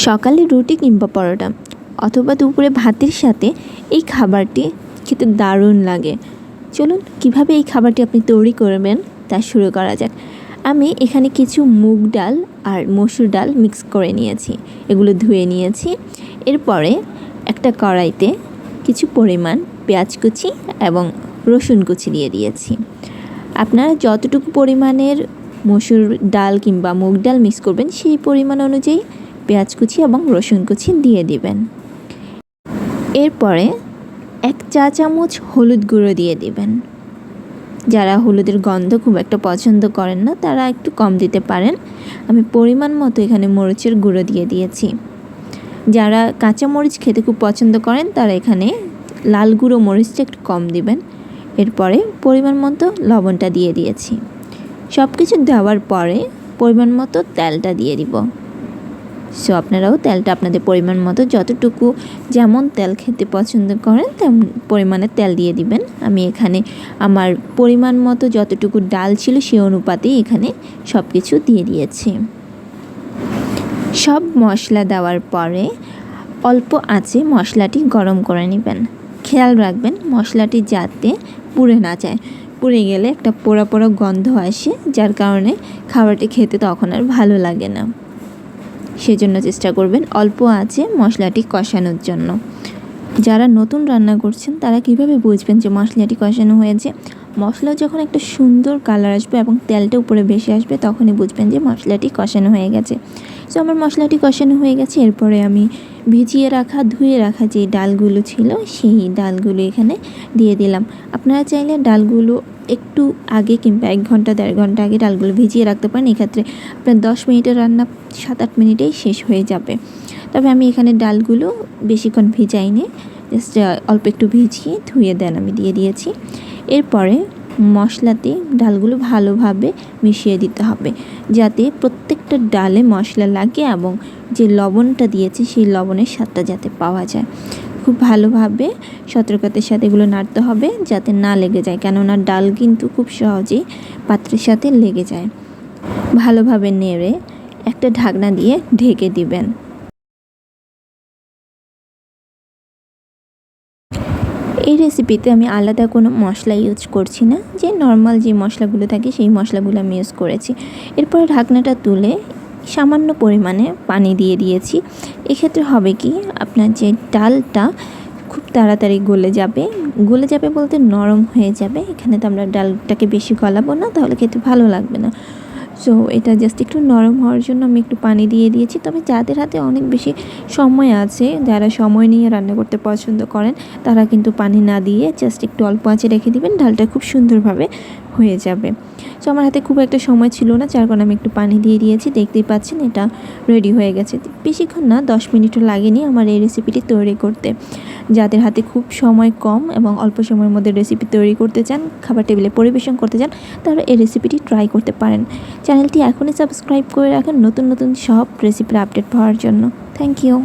সকালে রুটি কিংবা পরোটা অথবা দুপুরে ভাতের সাথে এই খাবারটি খেতে দারুণ লাগে। চলুন কিভাবে এই খাবারটি আপনি তৈরি করবেন তা শুরু করা যাক। আমি এখানে কিছু মুগ ডাল আর মসুর ডাল মিক্স করে নিয়েছি, এগুলো ধুয়ে নিয়েছি। এরপরে একটা কড়াইতে কিছু পরিমাণ পেঁয়াজ কুচি এবং রসুন কুচি দিয়ে দিয়েছি। আপনারা যতটুকু পরিমাণের মসুর ডাল কিংবা মুগ ডাল মিক্স করবেন সেই পরিমাণ অনুযায়ী পেঁয়াজ কুচি এবং রসুন কুচি দিয়ে দিবেন। এরপরে 1 চা চামচ হলুদ গুঁড়ো দিয়ে দিবেন। যারা হলুদের গন্ধ খুব একটা পছন্দ করেন না তারা একটু কম দিতে পারেন। আমি পরিমাণ মতো এখানে মরিচের গুঁড়ো দিয়ে দিয়েছি। যারা কাঁচা মরিচ খেতে খুব পছন্দ করেন তারা এখানে লাল গুঁড়ো মরিচটা একটু কম দিবেন। এরপরে পরিমাণ মতো লবণটা দিয়ে দিয়েছি। সব কিছু দেওয়ার পরে পরিমাণ মতো তেলটা দিয়ে দিব। সো আপনারাও তেলটা আপনাদের পরিমাণ মতো যতটুকু যেমন তেল খেতে পছন্দ করেন তেমন পরিমাণে তেল দিয়ে দিবেন। আমি এখানে আমার পরিমাণ মতো যতটুকু ডাল ছিল সেই অনুপাতেই এখানে সব কিছু দিয়ে দিয়েছি। সব মশলা দেওয়ার পরে অল্প আঁচে মশলাটি গরম করে নেবেন। খেয়াল রাখবেন মশলাটি যাতে পুড়ে না যায়। পুড়ে গেলে একটা পোড়া পোড়া গন্ধ আসে, যার কারণে খাবারটি খেতে তখন আর ভালো লাগে না। সেজন্য চেষ্টা করবেন অল্প আঁচে মশলাটি কষানোর জন্য। যারা নতুন রান্না করছেন তারা কিভাবে বুঝবেন যে মশলাটি কষানো হয়েছে? মশলা যখন একটা সুন্দর কালার আসবে এবং তেলটা উপরে ভেসে আসবে তখনই বুঝবেন যে মশলাটি কষানো হয়ে গেছে। সো আমার মশলাটি কষানো হয়ে গেছে। এরপরে আমি ভিজিয়ে রাখা ধুয়ে রাখা যে ডালগুলো ছিল সেই ডালগুলো এখানে দিয়ে দিলাম। আপনারা চাইলে ডালগুলো একটু আগে কিংবা 1 ঘন্টা 1.5 ঘন্টা আগে ডালগুলো ভিজিয়ে রাখতে পারেন। এক্ষেত্রে আপনার 10 মিনিটের রান্না 7-8 মিনিটেই শেষ হয়ে যাবে। তবে আমি এখানে ডালগুলো বেশিক্ষণ ভিজাইনি, জাস্ট অল্প একটু ভিজিয়ে ধুয়ে দেন আমি দিয়ে দিয়েছি। এরপরে মশলাতে ডালগুলো ভালোভাবে মিশিয়ে দিতে হবে যাতে প্রত্যেকটা ডালে মশলা লাগে এবং যে লবণটা দিয়েছি সেই লবণের স্বাদটা যাতে পাওয়া যায়। খুব ভালোভাবে সতর্কতার সাথে এগুলো নাড়তে হবে যাতে না লেগে যায়, কেননা ডাল কিন্তু খুব সহজেই পাত্রের সাথে লেগে যায়। ভালোভাবে নেড়ে একটা ঢাকনা দিয়ে ঢেকে দিবেন। এই রেসিপিতে আমি আলাদা কোনো মশলা ইউজ করছি না, যে নর্মাল যে মশলাগুলো থাকে সেই মশলাগুলো আমি ইউজ করেছি। এরপরে ঢাকনাটা তুলে সামান্য পরিমাণে পানি দিয়ে দিয়েছি। এক্ষেত্রে হবে কি, আপনার যে ডালটা খুব তাড়াতাড়ি গলে যাবে বলতে নরম হয়ে যাবে। এখানে তো আমরা ডালটাকে বেশি গলাবো না, তাহলে খেতে ভালো লাগবে না। সো এটা জাস্ট একটু নরম হওয়ার জন্য আমি একটু পানি দিয়ে দিয়েছি। তবে যাদের হাতে অনেক বেশি সময় আছে, যারা সময় নিয়ে রান্না করতে পছন্দ করেন, তারা কিন্তু পানি না দিয়ে জাস্ট একটু অল্প আঁচে রেখে দিবেন, ডালটা খুব সুন্দরভাবে হয়ে যাবে। সো আমার হাতে খুব একটা সময় ছিল না, যার কারণে আমি একটু পানি দিয়ে দিয়েছি। দেখতেই পাচ্ছেন এটা রেডি হয়ে গেছে। বেশিক্ষণ না, 10 মিনিটও লাগেনি আমার এই রেসিপিটি তৈরি করতে। যাদের হাতে খুব সময় কম এবং অল্প সময়ের মধ্যে রেসিপি তৈরি করতে চান, খাবার টেবিলে পরিবেশন করতে চান, তারা এই রেসিপিটি ট্রাই করতে পারেন। চ্যানেলটি এখনই সাবস্ক্রাইব করে রাখুন নতুন নতুন সব রেসিপির আপডেট পাওয়ার জন্য। Thank you.